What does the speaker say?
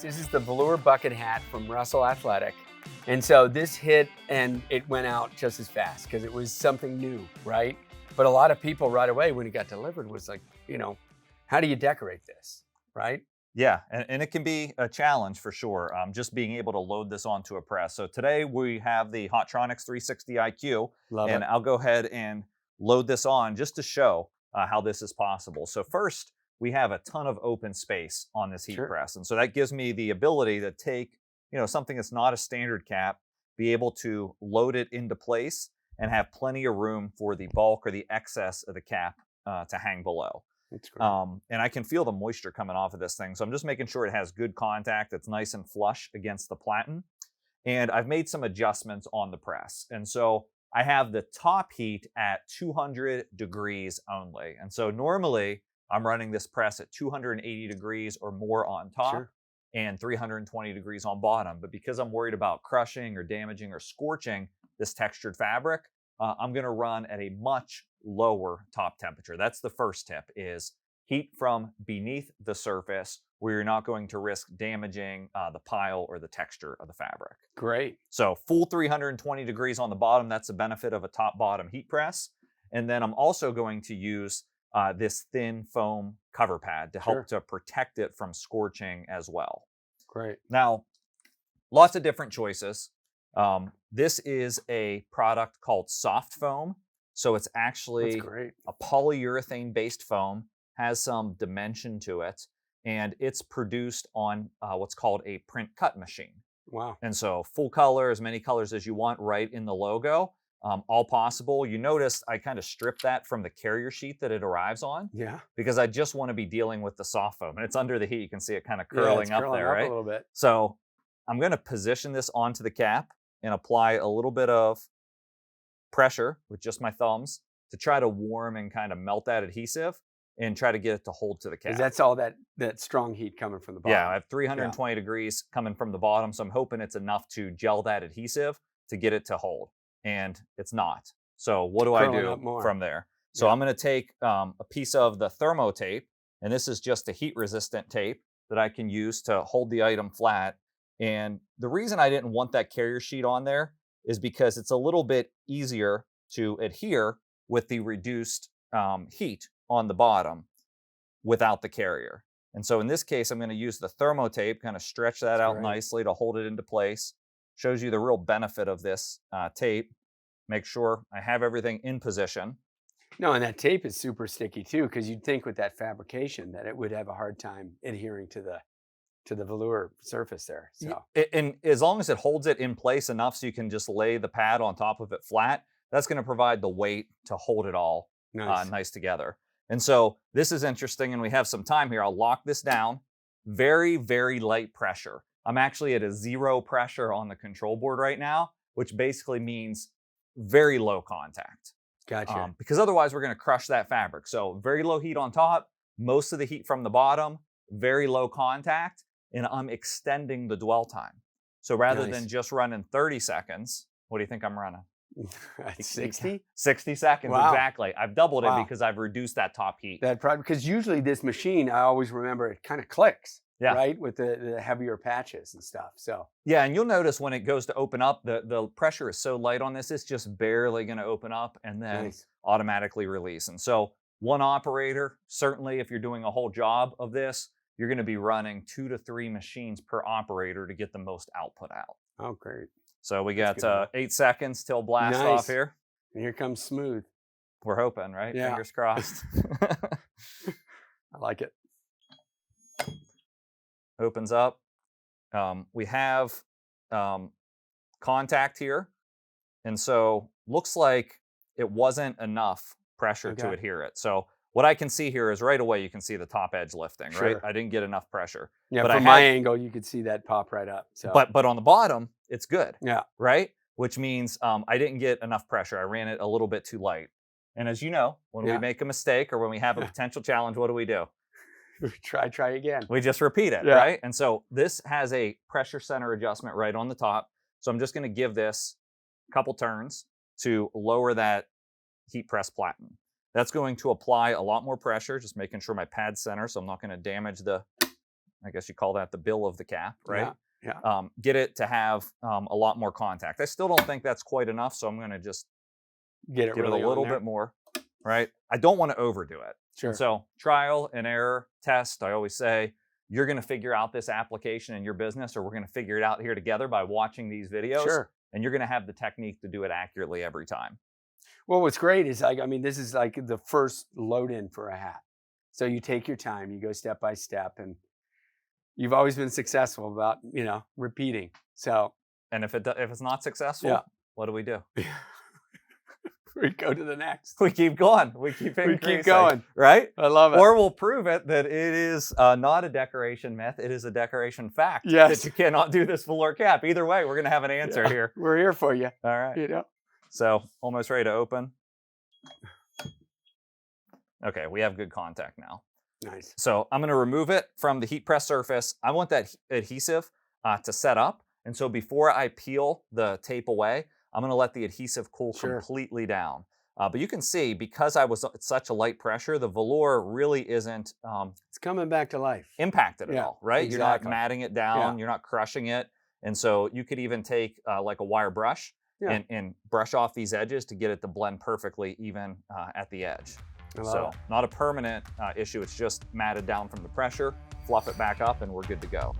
this. This is the Velour Bucket Hat from Russell Athletic. And so this hit and it went out just as fast because it was something new, right? But a lot of people right away when it got delivered was like, how do you decorate this, right? Yeah, and it can be a challenge for sure, just being able to load this onto a press. So today we have the Hotronix 360 IQ, Love and it. I'll go ahead and load this on just to show how this is possible. So first, we have a ton of open space on this heat Sure. press, and so that gives me the ability to take something that's not a standard cap, be able to load it into place, and have plenty of room for the bulk or the excess of the cap to hang below. That's great. And I can feel the moisture coming off of this thing. So I'm just making sure it has good contact. It's nice and flush against the platen. And I've made some adjustments on the press. And so I have the top heat at 200 degrees only. And so normally I'm running this press at 280 degrees or more on top. Sure. And 320 degrees on bottom. But because I'm worried about crushing or damaging or scorching this textured fabric, I'm going to run at a much lower top temperature. That's the first tip, is heat from beneath the surface where you're not going to risk damaging the pile or the texture of the fabric. Great. So full 320 degrees on the bottom, that's the benefit of a top-bottom heat press. And then I'm also going to use this thin foam cover pad to help to protect it from scorching as well. Great. Now, lots of different choices. This is a product called soft foam. So it's actually a polyurethane-based foam, has some dimension to it, and it's produced on what's called a print cut machine. Wow. And so full color, as many colors as you want right in the logo, all possible. You notice I kind of stripped that from the carrier sheet that it arrives on. Yeah. Because I just want to be dealing with the soft foam. And it's under the heat. You can see it kind of curling up there, right? A little bit. So I'm going to position this onto the cap and apply a little bit of pressure with just my thumbs to try to warm and kind of melt that adhesive and try to get it to hold to the cap. That's all that strong heat coming from the bottom. Yeah, I have 320 degrees coming from the bottom, so I'm hoping it's enough to gel that adhesive to get it to hold, and it's not. So what do I do from there? So I'm going to take a piece of the thermo tape, and this is just a heat-resistant tape that I can use to hold the item flat. And the reason I didn't want that carrier sheet on there is because it's a little bit easier to adhere with the reduced heat on the bottom without the carrier. And so in this case, I'm going to use the thermo tape, kind of stretch that out nicely to hold it into place. Shows you the real benefit of this tape. Make sure I have everything in position. No, and that tape is super sticky too, because you'd think with that fabrication that it would have a hard time adhering to the velour surface there. So, and as long as it holds it in place enough so you can just lay the pad on top of it flat, that's going to provide the weight to hold it all nice together. And so this is interesting, and we have some time here. I'll lock this down. Very, very light pressure. I'm actually at a 0 pressure on the control board right now, which basically means very low contact. Gotcha. Because otherwise we're going to crush that fabric. So very low heat on top, most of the heat from the bottom, very low contact, and I'm extending the dwell time. So rather than just running 30 seconds, what do you think I'm running? 60? 60 seconds, exactly. I've doubled it because I've reduced that top heat. That probably, because usually this machine, I always remember it kind of clicks, right? With the heavier patches and stuff. So yeah, and you'll notice when it goes to open up, the pressure is so light on this, it's just barely going to open up and then automatically release. And so one operator, certainly if you're doing a whole job of this, you're going to be running 2 to 3 machines per operator to get the most output out. Oh, great. So we got 8 seconds till blast off here. And here comes smooth. We're hoping, right? Yeah. Fingers crossed. I like it. Opens up. We have contact here. And so looks like it wasn't enough pressure to adhere it. So what I can see here is right away you can see the top edge lifting, right? I didn't get enough pressure. Yeah, but from my angle, you could see that pop right up. So. But on the bottom, it's good. Yeah. Right? Which means I didn't get enough pressure. I ran it a little bit too light. And as you know, when we make a mistake or when we have a potential challenge, what do? We try again. We just repeat it, right? And so this has a pressure center adjustment right on the top. So I'm just going to give this a couple turns to lower that heat press platen. That's going to apply a lot more pressure, just making sure my pad's center, so I'm not going to damage the I guess you call that the bill of the cap, right? Yeah. Get it to have a lot more contact. I still don't think that's quite enough, so I'm going to just give it a little bit more, right? I don't want to overdo it. Sure. So trial and error, test. I always say, you're going to figure out this application in your business, or we're going to figure it out here together by watching these videos. Sure. And you're going to have the technique to do it accurately every time. Well, what's great is, like, I mean, this is like the first load in for a hat. So you take your time, you go step by step, and you've always been successful about, repeating. So, and if it's not successful, what do? We go to the next. We keep going. We keep going. Right? I love it. Or we'll prove it that it is not a decoration myth. It is a decoration fact. Yes. That you cannot do this velour cap. Either way, we're going to have an answer here. We're here for you. All right. So almost ready to open. Okay, we have good contact now. Nice. So I'm going to remove it from the heat press surface. I want that adhesive to set up. And so before I peel the tape away, I'm going to let the adhesive cool completely down. But you can see, because I was at such a light pressure, the velour really isn't it's coming back to life. Impacted at all, right? Exactly. You're not matting it down. You're not crushing it. And so you could even take like a wire brush and brush off these edges to get it to blend perfectly even at the edge. So not a permanent issue. It's just matted down from the pressure. Fluff it back up and we're good to go.